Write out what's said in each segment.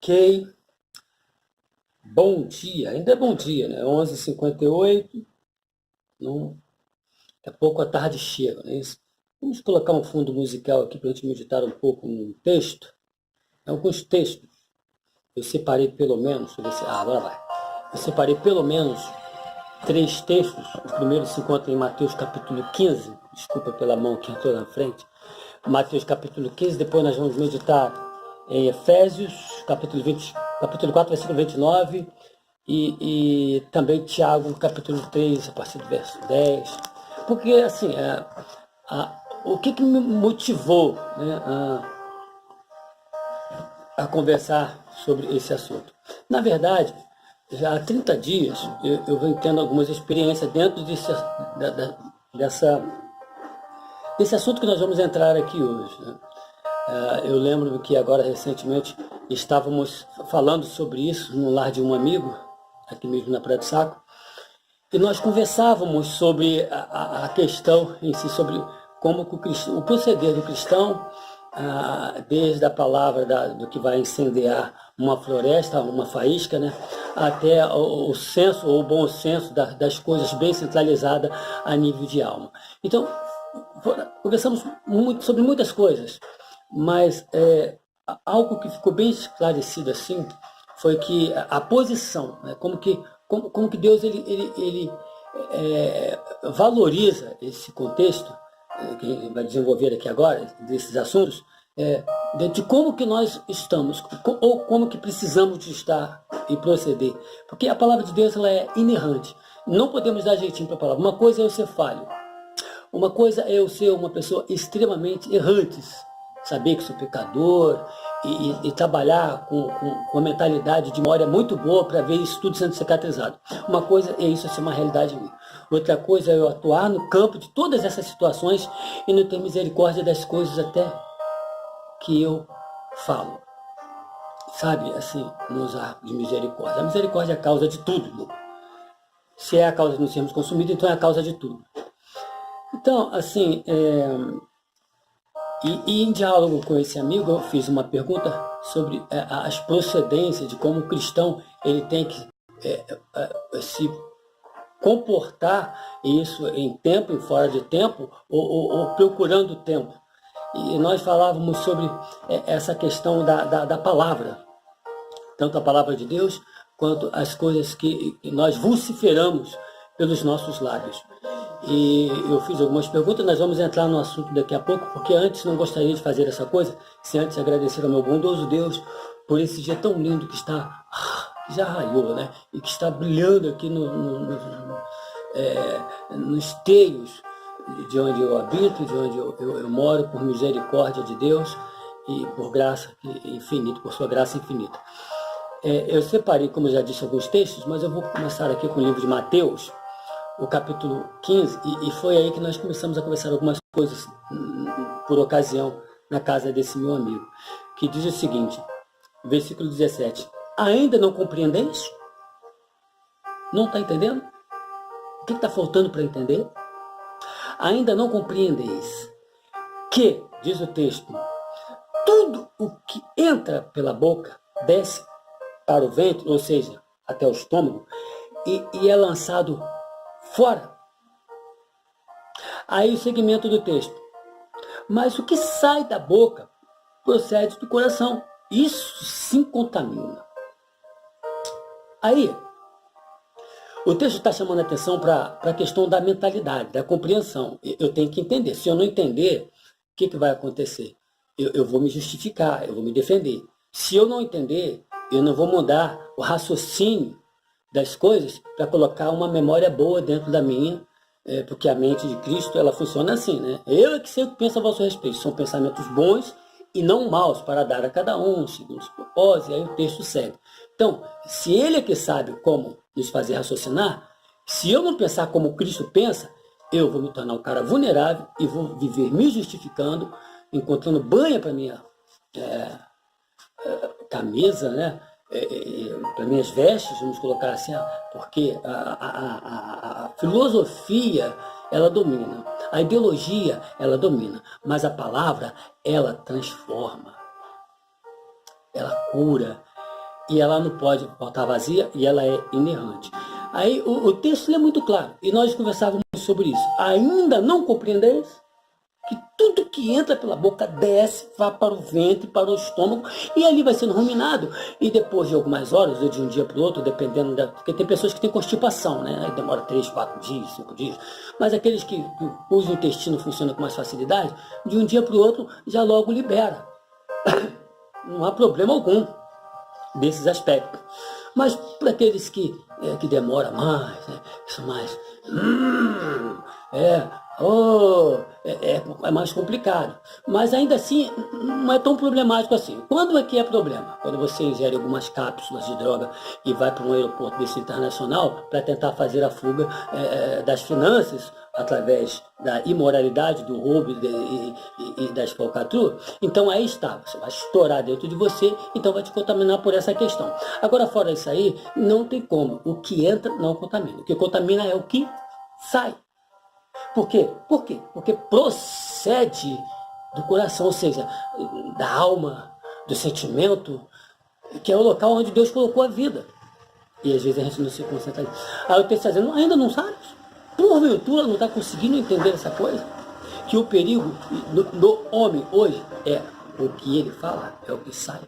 Ok, bom dia, ainda é bom dia, né? 11h58, não, daqui a pouco a tarde chega, não é isso? Vamos colocar um fundo musical aqui para a gente meditar um pouco num texto, alguns textos. Eu separei pelo menos, deixa eu ver se, agora vai. Eu separei pelo menos três textos. O primeiro se encontra em Mateus capítulo 15, desculpa pela mão que entrou na frente. Mateus capítulo 15, depois nós vamos meditar em Efésios, capítulo 4, versículo 29, e também Tiago, capítulo 3, a partir do verso 10. Porque, assim, o que me motivou, né, a conversar sobre esse assunto? Na verdade, já há 30 dias eu venho tendo algumas experiências dentro desse assunto que nós vamos entrar aqui hoje, né? Eu lembro que agora, recentemente, estávamos falando sobre isso no lar de um amigo, aqui mesmo na Praia do Saco, e nós conversávamos sobre a questão em si, sobre como o proceder do cristão, desde a palavra do que vai incendiar uma floresta, uma faísca, né, até o senso, ou o bom senso das coisas bem centralizada a nível de alma. Então, conversamos muito sobre muitas coisas, mas algo que ficou bem esclarecido assim foi que a posição, né, como que Deus ele valoriza esse contexto que a gente vai desenvolver aqui agora, desses assuntos, de como que nós estamos, ou como que precisamos de estar e proceder. Porque a palavra de Deus ela é inerrante. Não podemos dar jeitinho para a palavra. Uma coisa é eu ser falho. Uma coisa é eu ser uma pessoa extremamente errante, saber que sou pecador e trabalhar com a mentalidade de memória muito boa para ver isso tudo sendo cicatrizado. Uma coisa é isso ser uma realidade minha. Outra coisa é eu atuar no campo de todas essas situações e não ter misericórdia das coisas até que eu falo. Sabe, assim, não usar de misericórdia. A misericórdia é a causa de tudo. Se é a causa de não sermos consumidos, então é a causa de tudo. Então, assim, e em diálogo com esse amigo, eu fiz uma pergunta sobre as procedências de como o cristão ele tem que se comportar, isso em tempo e fora de tempo, ou procurando tempo. E nós falávamos sobre essa questão da palavra, tanto a palavra de Deus, quanto as coisas que nós vociferamos pelos nossos lábios. E eu fiz algumas perguntas, nós vamos entrar no assunto daqui a pouco, porque antes não gostaria de fazer essa coisa, sem antes agradecer ao meu bondoso Deus por esse dia tão lindo que está, que já raiou, né? E que está brilhando aqui nos teios de onde eu habito, de onde eu moro, por misericórdia de Deus e por graça infinita, por sua graça infinita. Eu separei, como eu já disse, alguns textos, mas eu vou começar aqui com o livro de Mateus, o capítulo 15, e foi aí que nós começamos a conversar algumas coisas por ocasião na casa desse meu amigo, que diz o seguinte, versículo 17, ainda não compreendeis? Não está entendendo? O que está faltando para entender? Ainda não compreendeis que, diz o texto, tudo o que entra pela boca desce para o ventre, ou seja, até o estômago, e é lançado fora. Aí o segmento do texto. Mas o que sai da boca procede do coração. Isso sim contamina. Aí, o texto está chamando a atenção para a questão da mentalidade, da compreensão. Eu tenho que entender. Se eu não entender, o que vai acontecer? Eu vou me justificar, eu vou me defender. Se eu não entender, eu não vou mudar o raciocínio das coisas para colocar uma memória boa dentro da minha, porque a mente de Cristo ela funciona assim, né? Eu é que sei o que penso a vosso respeito. São pensamentos bons e não maus para dar a cada um, segundo os propósitos, e aí o texto segue. Então, se ele é que sabe como nos fazer raciocinar, se eu não pensar como Cristo pensa, eu vou me tornar um cara vulnerável e vou viver me justificando, encontrando banha para minha camisa, né? Para minhas vestes, vamos colocar assim, porque a filosofia ela domina, a ideologia ela domina, mas a palavra ela transforma, ela cura, e ela não pode voltar vazia e ela é inerrante. Aí o texto é muito claro, e nós conversávamos sobre isso. Ainda não compreendeis que tudo que entra pela boca desce, vai para o ventre, para o estômago, e ali vai sendo ruminado. E depois de algumas horas, ou de um dia para o outro, dependendo porque tem pessoas que têm constipação, né? Aí demora 3, 4 dias, 5 dias. Mas aqueles cujo intestino funciona com mais facilidade, de um dia para o outro, já logo libera. Não há problema algum desses aspectos. Mas para aqueles que demoram mais, né, que são mais... é mais complicado. Mas ainda assim, não é tão problemático assim. Quando é que é problema? Quando você ingere algumas cápsulas de droga e vai para um aeroporto desse internacional para tentar fazer a fuga das finanças através da imoralidade, do roubo e da falcatrua, então aí está, você vai estourar dentro de você, então vai te contaminar por essa questão. Agora, fora isso aí, não tem como. O que entra não contamina. O que contamina é o que sai. Por quê? Por quê? Porque procede do coração, ou seja, da alma, do sentimento, que é o local onde Deus colocou a vida. E às vezes a gente não se concentra nisso. Aí o texto está dizendo, ainda não sabes? Porventura não está conseguindo entender essa coisa? Que o perigo do homem hoje é o que ele fala, é o que sai.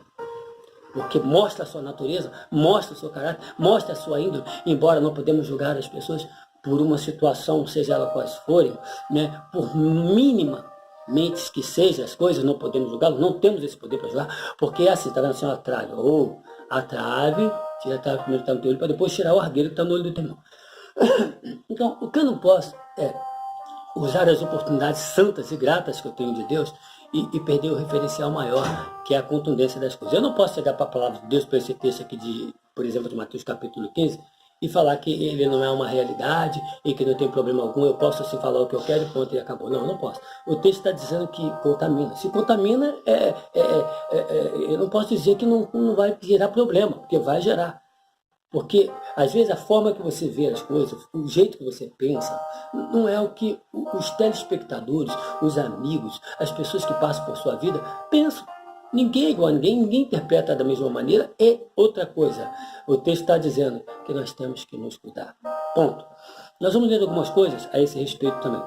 Porque mostra a sua natureza, mostra o seu caráter, mostra a sua índole, embora não podemos julgar as pessoas por uma situação, seja ela quais forem, né, por minimamente que sejam as coisas, não podemos julgá-los, não temos esse poder para julgar, porque é assim, está vendo assim, a trave, ou a trave, tira a trave primeiro que está no teu olho, para depois tirar o argueiro que está no olho do teu irmão. Então, o que eu não posso é usar as oportunidades santas e gratas que eu tenho de Deus e perder o referencial maior, que é a contundência das coisas. Eu não posso chegar para a palavra de Deus, para esse texto aqui, por exemplo, de Mateus capítulo 15, e falar que ele não é uma realidade e que não tem problema algum, eu posso assim falar o que eu quero e pronto, e acabou. Não, eu não posso. O texto está dizendo que contamina. Se contamina, eu não posso dizer que não vai gerar problema, porque vai gerar. Porque, às vezes, a forma que você vê as coisas, o jeito que você pensa, não é o que os telespectadores, os amigos, as pessoas que passam por sua vida pensam. Ninguém é igual a ninguém, ninguém interpreta da mesma maneira. E outra coisa, o texto está dizendo que nós temos que nos cuidar. Ponto. Nós vamos ler algumas coisas a esse respeito também.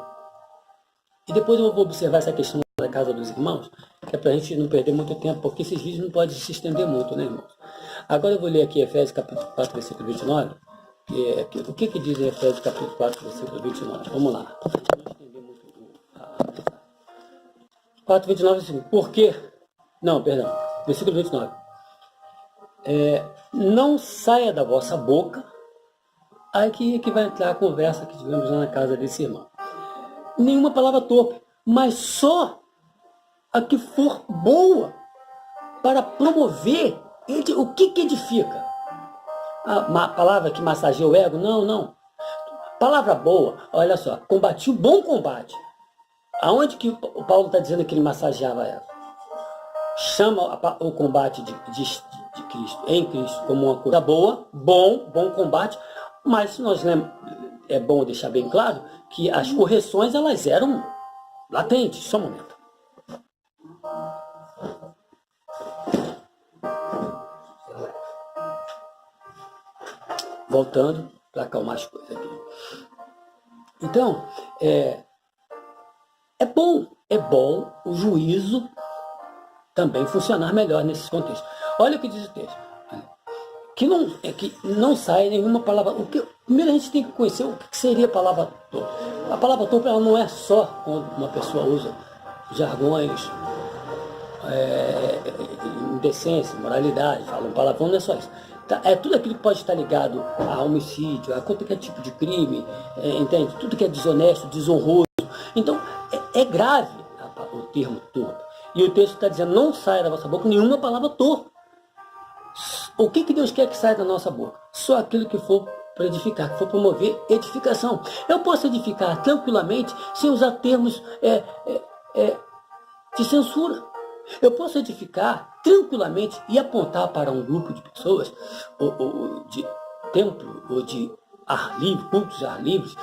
E depois eu vou observar essa questão da casa dos irmãos, que é para a gente não perder muito tempo, porque esses vídeos não podem se estender muito, né, irmãos? Agora eu vou ler aqui Efésios capítulo 4, versículo 29. O que diz em Efésios capítulo 4, versículo 29? Vamos lá. Não estender muito a mensagem. 4, 29, assim, porque... Não, perdão. Versículo 29. Não saia da vossa boca... Aqui que vai entrar a conversa que tivemos lá na casa desse irmão. Nenhuma palavra torpe, mas só a que for boa para promover o que edifica. A palavra que massageia o ego? Não. Palavra boa, olha só, combati o bom combate. Aonde que o Paulo está dizendo que ele massageava ela? Chama o combate de Cristo, em Cristo, como uma coisa boa, bom combate, mas nós é bom deixar bem claro que as correções elas eram latentes. Só um momento. Voltando para acalmar as coisas aqui. Então, é bom o juízo também funcionar melhor nesses contextos. Olha o que diz o texto. Que não sai nenhuma palavra. Primeiro a gente tem que conhecer o que seria a palavra torpe. A palavra torpe ela não é só quando uma pessoa usa jargões, indecência, moralidade, fala um palavrão, não é só isso. É tudo aquilo que pode estar ligado a homicídio, a qualquer tipo de crime, entende? Tudo que é desonesto, desonroso. Então, é grave o termo torpe. E o texto está dizendo, não saia da vossa boca nenhuma palavra torpe. O que Deus quer que saia da nossa boca? Só aquilo que for para edificar, que for promover edificação. Eu posso edificar tranquilamente sem usar termos de censura. Eu posso edificar tranquilamente e apontar para um grupo de pessoas, ou de templo, ou de ar livre, cultos ar livres,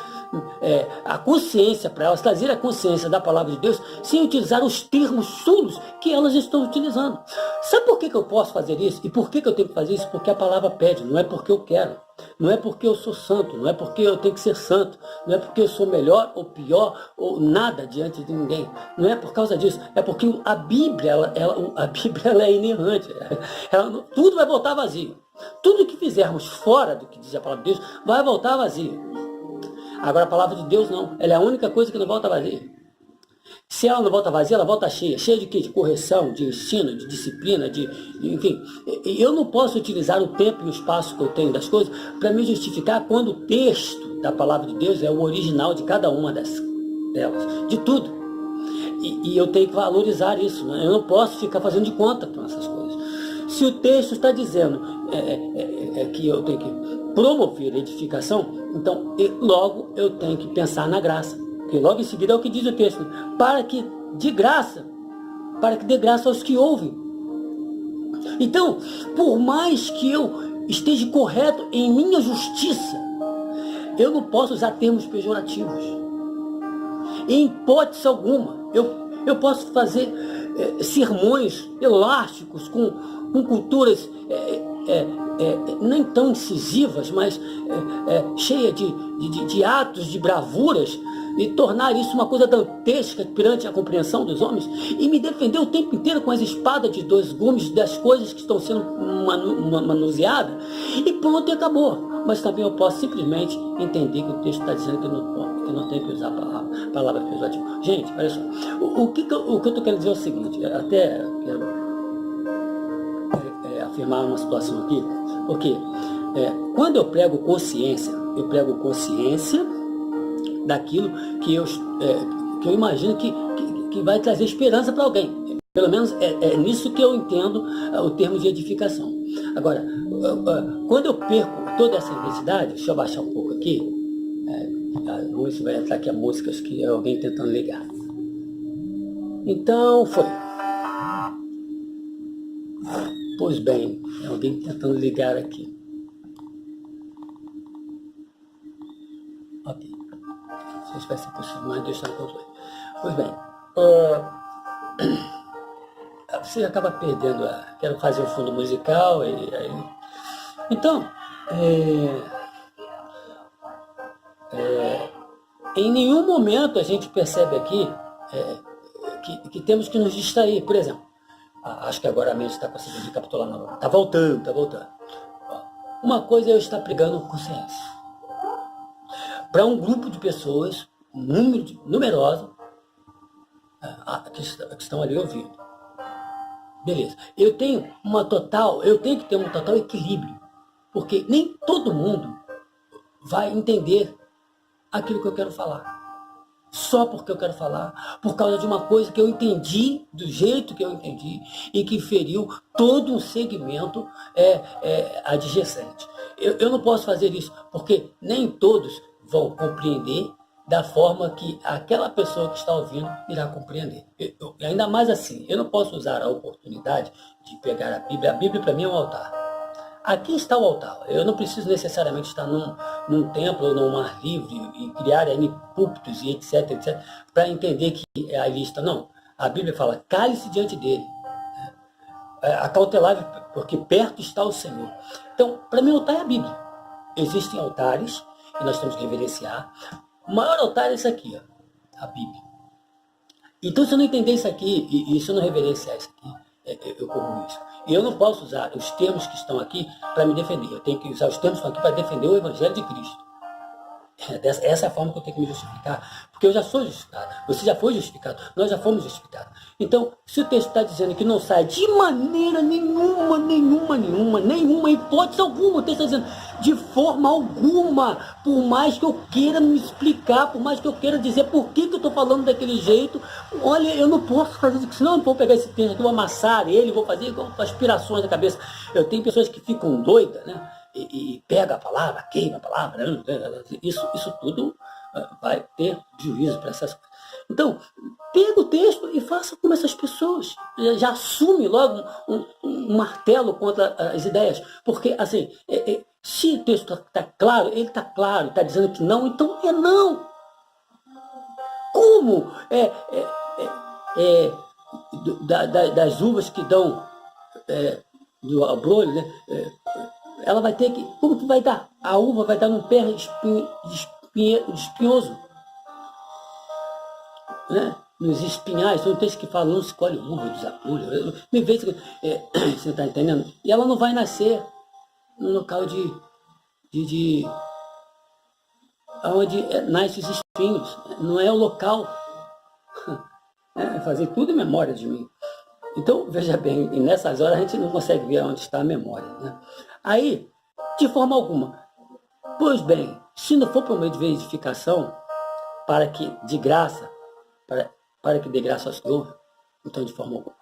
a consciência para elas, trazer a consciência da palavra de Deus, sem utilizar os termos chulos que elas estão utilizando. Sabe por que eu posso fazer isso? E por que eu tenho que fazer isso? Porque a palavra pede, não é porque eu quero. Não é porque eu sou santo, não é porque eu tenho que ser santo, não é porque eu sou melhor ou pior ou nada diante de ninguém. Não é por causa disso, é porque a Bíblia, a Bíblia ela é inerrante. Tudo vai voltar vazio. Tudo que fizermos fora do que diz a palavra de Deus vai voltar vazio. Agora a palavra de Deus não, ela é a única coisa que não volta vazia. Se ela não volta vazia, ela volta cheia. Cheia de quê? De correção, de ensino, de disciplina, enfim. Eu não posso utilizar o tempo e o espaço que eu tenho das coisas para me justificar quando o texto da palavra de Deus é o original de cada uma delas, de tudo. E eu tenho que valorizar isso. Né? Eu não posso ficar fazendo de conta com essas coisas. Se o texto está dizendo que eu tenho que promover a edificação, então logo eu tenho que pensar na graça. Porque logo em seguida é o que diz o texto, para que dê graça aos que ouvem. Então, por mais que eu esteja correto em minha justiça, eu não posso usar termos pejorativos. Em hipótese alguma, eu posso fazer sermões elásticos com culturas nem tão incisivas, mas cheias de atos, de bravuras, e tornar isso uma coisa dantesca perante a compreensão dos homens, e me defender o tempo inteiro com as espadas de dois gumes das coisas que estão sendo manuseadas, e pronto, e acabou. Mas também eu posso simplesmente entender que o texto está dizendo que não tem que usar palavras pejorativas. Gente, olha só, o que eu estou querendo dizer é o seguinte, até quero afirmar uma situação aqui, porque quando eu prego consciência daquilo que eu imagino que vai trazer esperança para alguém. Pelo menos é nisso que eu entendo o termo de edificação. Agora, quando eu perco toda essa intensidade, deixa eu baixar um pouco aqui, vamos ver se vai entrar aqui a músicas que é alguém tentando ligar. Então, foi. Pois bem, é alguém tentando ligar aqui. Ok. Não sei se vai ser possível, mas deixa eu controle. Pois bem, você acaba perdendo quero fazer o fundo musical, então, em nenhum momento a gente percebe aqui que temos que nos distrair. Por exemplo, acho que agora a mente está conseguindo recapitular novamente. Está voltando. Uma coisa é eu estar pregando consciência para um grupo de pessoas, numeroso, que estão ali ouvindo. Beleza. Eu tenho que ter um total equilíbrio, porque nem todo mundo vai entender aquilo que eu quero falar. Só porque eu quero falar, por causa de uma coisa que eu entendi, do jeito que eu entendi, e que feriu todo um segmento adjacente. Eu não posso fazer isso, porque nem todos vão compreender da forma que aquela pessoa que está ouvindo irá compreender. Ainda mais assim, eu não posso usar a oportunidade de pegar a Bíblia. A Bíblia para mim é um altar. Aqui está o altar. Eu não preciso necessariamente estar num templo ou num ar livre e criar ali púlpitos e etc, para entender que ali está. Não. A Bíblia fala, cale-se diante dele. Acautelar, porque perto está o Senhor. Então, para mim, o altar é a Bíblia. Existem altares que nós temos que reverenciar. O maior altar é esse aqui, a Bíblia. Então, se eu não entender isso aqui, e se eu não reverenciar isso aqui, eu corro isso. E eu não posso usar os termos que estão aqui para me defender. Eu tenho que usar os termos que estão aqui para defender o Evangelho de Cristo. Essa é a forma que eu tenho que me justificar. Porque eu já sou justificado. Você já foi justificado. Nós já fomos justificados. Então, se o texto está dizendo que não sai de maneira nenhuma, hipótese alguma, o texto está dizendo de forma alguma, por mais que eu queira me explicar, por mais que eu queira dizer por que eu estou falando daquele jeito, olha, eu não posso fazer isso, senão eu não vou pegar esse texto aqui, vou amassar ele, vou fazer aspirações da cabeça. Eu tenho pessoas que ficam doidas, né? E pega a palavra, queima a palavra, isso tudo vai ter juízo para essas coisas. Então, pega o texto e faça como essas pessoas. Já assume logo um martelo contra as ideias. Porque, assim, Se o texto está claro, ele está claro, está dizendo que não, então é não. Como das uvas que dão do abrolho, né? Ela vai ter que. Como que vai dar? A uva vai dar num pé espinhoso, né? Nos espinhais, então tem que falar, não se colhe uva dos abrolhos. Me vê se você está entendendo? E ela não vai nascer no local onde nascem os espinhos. Não é o local. Fazer tudo em memória de mim. Então, veja bem, e nessas horas a gente não consegue ver onde está a memória. Né? Aí, de forma alguma, pois bem, se não for por meio de verificação, para que de graça, para que dê graça ao Senhor, então de forma alguma.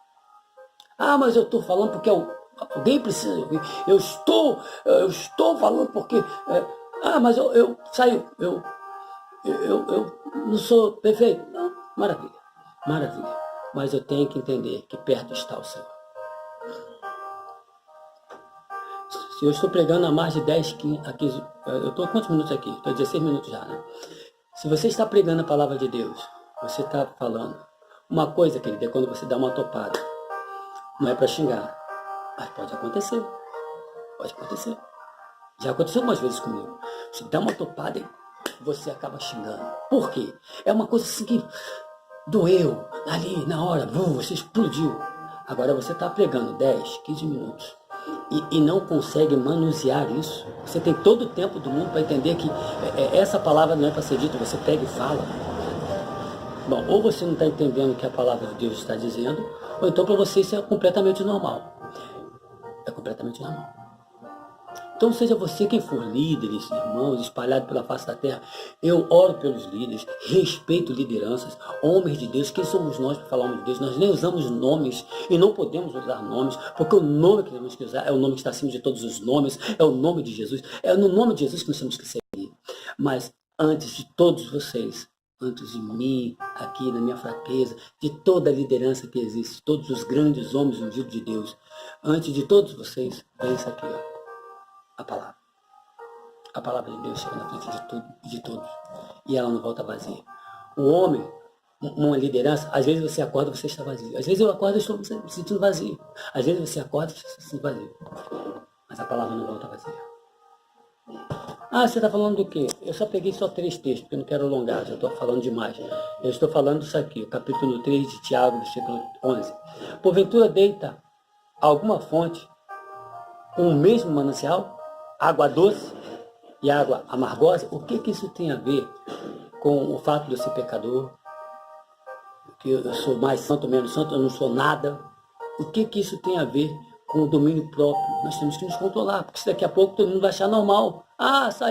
Ah, mas eu estou falando porque alguém precisa ouvir. Eu estou falando porque... mas eu saio, eu não sou perfeito. Não, maravilha. Mas eu tenho que entender que perto está o Senhor. Se eu estou pregando há mais de 10, 15, eu estou quantos minutos aqui? Estou 16 minutos já, né? Se você está pregando a palavra de Deus, você está falando. Uma coisa, querido, é quando você dá uma topada. Não é para xingar, mas pode acontecer. Pode acontecer. Já aconteceu algumas vezes comigo. Você dá uma topada e você acaba xingando. Por quê? É uma coisa assim que doeu ali na hora, você explodiu. Agora você está pregando 10, 15 minutos e não consegue manusear isso. Você tem todo o tempo do mundo para entender que essa palavra não é para ser dita, você pega e fala. Bom, ou você não está entendendo o que a palavra de Deus está dizendo, ou então para você isso é completamente normal. É completamente normal. Então seja você quem for líderes, irmãos, espalhados pela face da terra, eu oro pelos líderes, respeito lideranças, homens de Deus. Quem somos nós para falar o nome de Deus? Nós nem usamos nomes e não podemos usar nomes, porque o nome que temos que usar é o nome que está acima de todos os nomes, é o nome de Jesus, é no nome de Jesus que nós temos que seguir. Mas antes de todos vocês, antes de mim, aqui na minha fraqueza, de toda a liderança que existe, todos os grandes homens ungidos de Deus, antes de todos vocês, vem isso aqui, ó. A palavra. A palavra de Deus chega na frente de tudo e de todos. E ela não volta vazia. O homem, uma liderança, às vezes você acorda e você está vazio. Às vezes eu acordo e estou me sentindo vazio. Às vezes você acorda e está se sentindo vazio. Mas a palavra não volta vazia. Você está falando do quê? Eu só peguei só 3 textos, porque eu não quero alongar, já estou falando demais. Eu estou falando disso aqui, o capítulo 3 de Tiago, versículo 11. Porventura deita alguma fonte com o mesmo manancial? Água doce e água amargosa? O que isso tem a ver com o fato de eu ser pecador? Que eu sou mais santo ou menos santo, eu não sou nada? O que isso tem a ver com o domínio próprio? Nós temos que nos controlar, porque daqui a pouco todo mundo vai achar normal.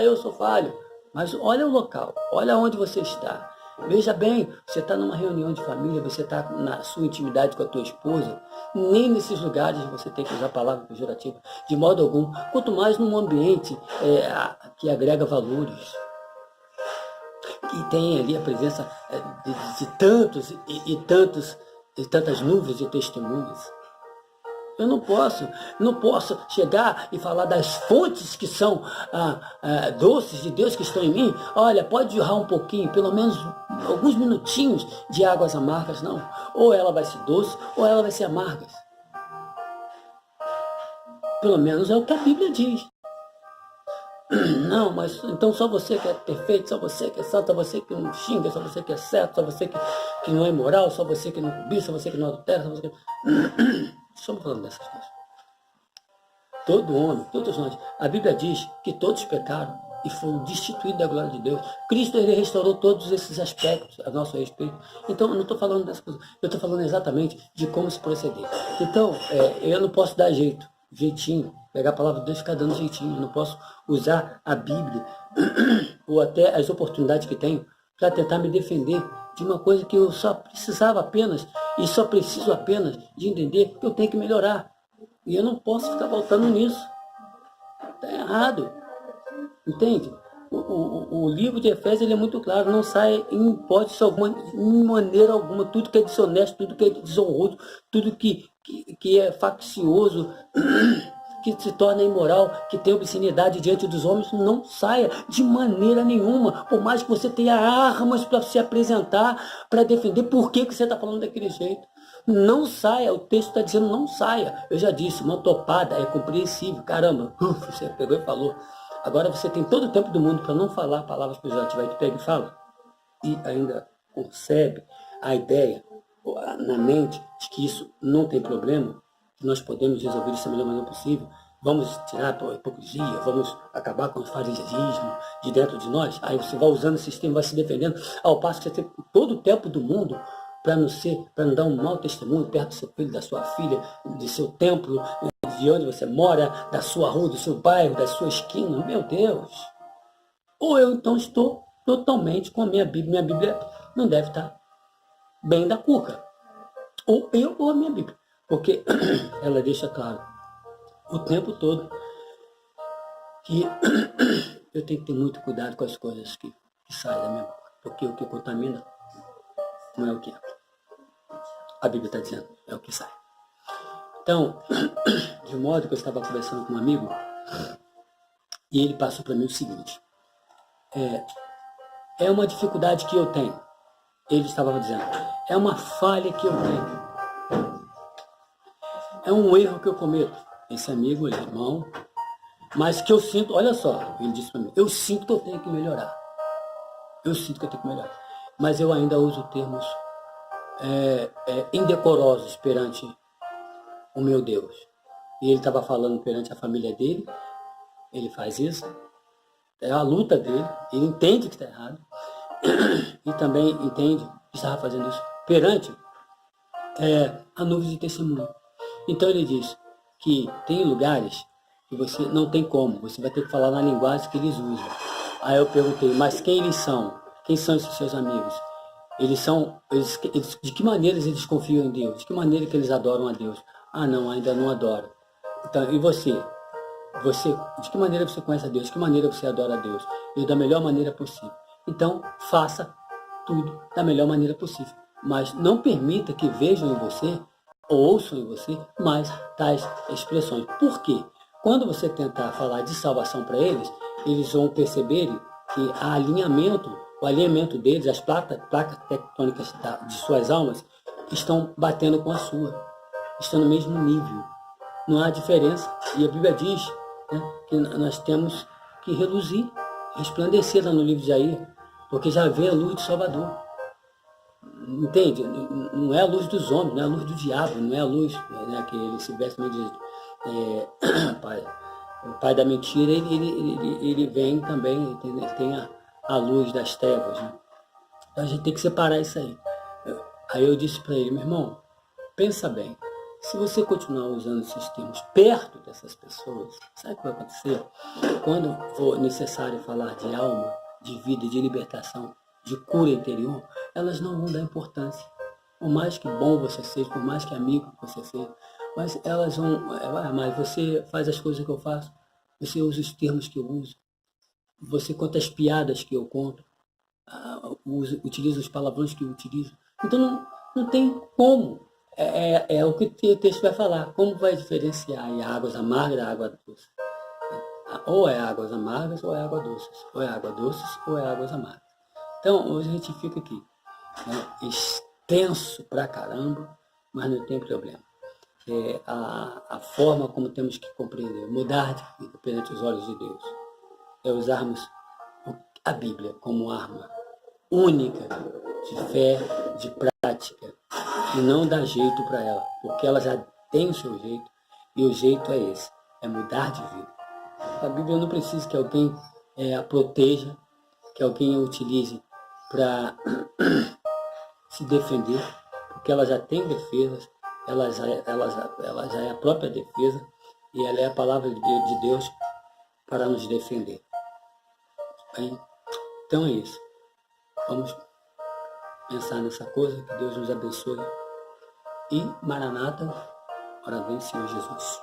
Eu sou falho. Mas olha o local, olha onde você está. Veja bem, você está numa reunião de família, você está na sua intimidade com a tua esposa, nem nesses lugares você tem que usar a palavra pejorativa, de modo algum, quanto mais num ambiente que agrega valores, que tem ali a presença de tantos e tantas nuvens de testemunhas. Eu não posso chegar e falar das fontes que são doces de Deus que estão em mim. Olha, pode jorrar um pouquinho, pelo menos alguns minutinhos de águas amargas, não. Ou ela vai ser doce, ou ela vai ser amarga. Pelo menos é o que a Bíblia diz. Não, mas então só você que é perfeito, só você que é santo, só você que não xinga, só você que é certo, só você que não é imoral, só você que não cobiça, só você que não adultera, só você que... Estamos falando dessas coisas. Todo homem, todos nós. A Bíblia diz que todos pecaram e foram destituídos da glória de Deus. Cristo, ele restaurou todos esses aspectos a nosso respeito. Então, eu não estou falando dessas coisas. Eu estou falando exatamente de como se proceder. Então, eu não posso dar jeitinho, pegar a palavra de Deus e ficar dando jeitinho. Eu não posso usar a Bíblia ou até as oportunidades que tenho para tentar me defender de uma coisa que eu só precisava apenas e só preciso apenas de entender que eu tenho que melhorar. E eu não posso ficar voltando nisso. Está errado. Entende? O livro de Efésios ele é muito claro. Não sai em hipótese alguma, em maneira alguma. Tudo que é desonesto, tudo que é desonroso, tudo que é faccioso, que se torna imoral, que tem obscenidade diante dos homens, não saia de maneira nenhuma. Por mais que você tenha armas para se apresentar, para defender, por que você está falando daquele jeito? Não saia, o texto está dizendo não saia. Eu já disse, uma topada é compreensível. Caramba, você pegou e falou. Agora você tem todo o tempo do mundo para não falar palavras pejorativas. Aí tu pega e fala. E ainda concebe a ideia na mente de que isso não tem problema, que nós podemos resolver isso da melhor maneira possível. Vamos tirar a hipocrisia, vamos acabar com o fariseísmo de dentro de nós. Aí você vai usando esse sistema, vai se defendendo, ao passo que você tem todo o tempo do mundo para não dar um mau testemunho perto do seu filho, da sua filha, do seu templo, de onde você mora, da sua rua, do seu bairro, da sua esquina. Meu Deus! Ou eu então estou totalmente com a minha Bíblia. Minha Bíblia não deve estar bem da cuca. Ou eu ou a minha Bíblia. Porque ela deixa claro o tempo todo que eu tenho que ter muito cuidado com as coisas que saem da minha boca. Porque o que contamina não é o que a Bíblia está dizendo, é o que sai. Então, de modo que eu estava conversando com um amigo e ele passou para mim o seguinte. É uma dificuldade que eu tenho. Ele estava dizendo. É uma falha que eu tenho. É um erro que eu cometo. Esse amigo, ele é irmão. Mas que eu sinto, olha só, ele disse para mim, eu sinto que eu tenho que melhorar. Eu sinto que eu tenho que melhorar. Mas eu ainda uso termos indecorosos perante o meu Deus. E ele estava falando perante a família dele. Ele faz isso. É a luta dele. Ele entende que está errado. E também entende que estava fazendo isso perante a nuvem de testemunho. Então ele diz que tem lugares que você não tem como. Você vai ter que falar na linguagem que eles usam. Aí eu perguntei, mas quem eles são? Quem são esses seus amigos? De que maneira eles confiam em Deus? De que maneira que eles adoram a Deus? Ah, não, ainda não adoram. Então, e você? De que maneira você conhece a Deus? De que maneira você adora a Deus? E da melhor maneira possível. Então, faça tudo da melhor maneira possível. Mas não permita que vejam em você, ou ouçam em você, mais tais expressões. Por quê? Quando você tentar falar de salvação para eles, eles vão perceber que o alinhamento deles, as placas tectônicas de suas almas, estão batendo com a sua. Estão no mesmo nível. Não há diferença. E a Bíblia diz, né, que nós temos que reluzir, resplandecer lá no livro de Jair, porque já vê a luz do Salvador. Entende? Não é a luz dos homens, não é a luz do diabo, não é a luz, né, que ele se veste de o pai da mentira, ele vem também, ele tem a luz das trevas. Né? Então a gente tem que separar isso aí. Aí eu disse para ele, meu irmão, pensa bem, se você continuar usando esses termos perto dessas pessoas, sabe o que vai acontecer? Quando for necessário falar de alma, de vida, de libertação, de cura interior, elas não vão dar importância. Por mais que bom você seja, por mais que amigo você seja, mas elas vão, mas você faz as coisas que eu faço, você usa os termos que eu uso, você conta as piadas que eu conto, utiliza os palavrões que eu utilizo. Então não tem como. É o que o texto vai falar. Como vai diferenciar a águas amargas da água doce? Ou é águas amargas ou é água doces. Ou é água doces ou é águas amargas. Então, hoje a gente fica aqui, né, extenso pra caramba, mas não tem problema. A forma como temos que compreender, mudar de vida perante os olhos de Deus, é usarmos a Bíblia como arma única de fé, de prática, e não dar jeito para ela, porque ela já tem o seu jeito, e o jeito é esse, é mudar de vida. A Bíblia não precisa que alguém a proteja, que alguém a utilize para se defender, porque ela já tem defesas, ela já é a própria defesa, e ela é a palavra de Deus para nos defender. Bem, então é isso. Vamos pensar nessa coisa, que Deus nos abençoe. E Maranata, ora vem Senhor Jesus.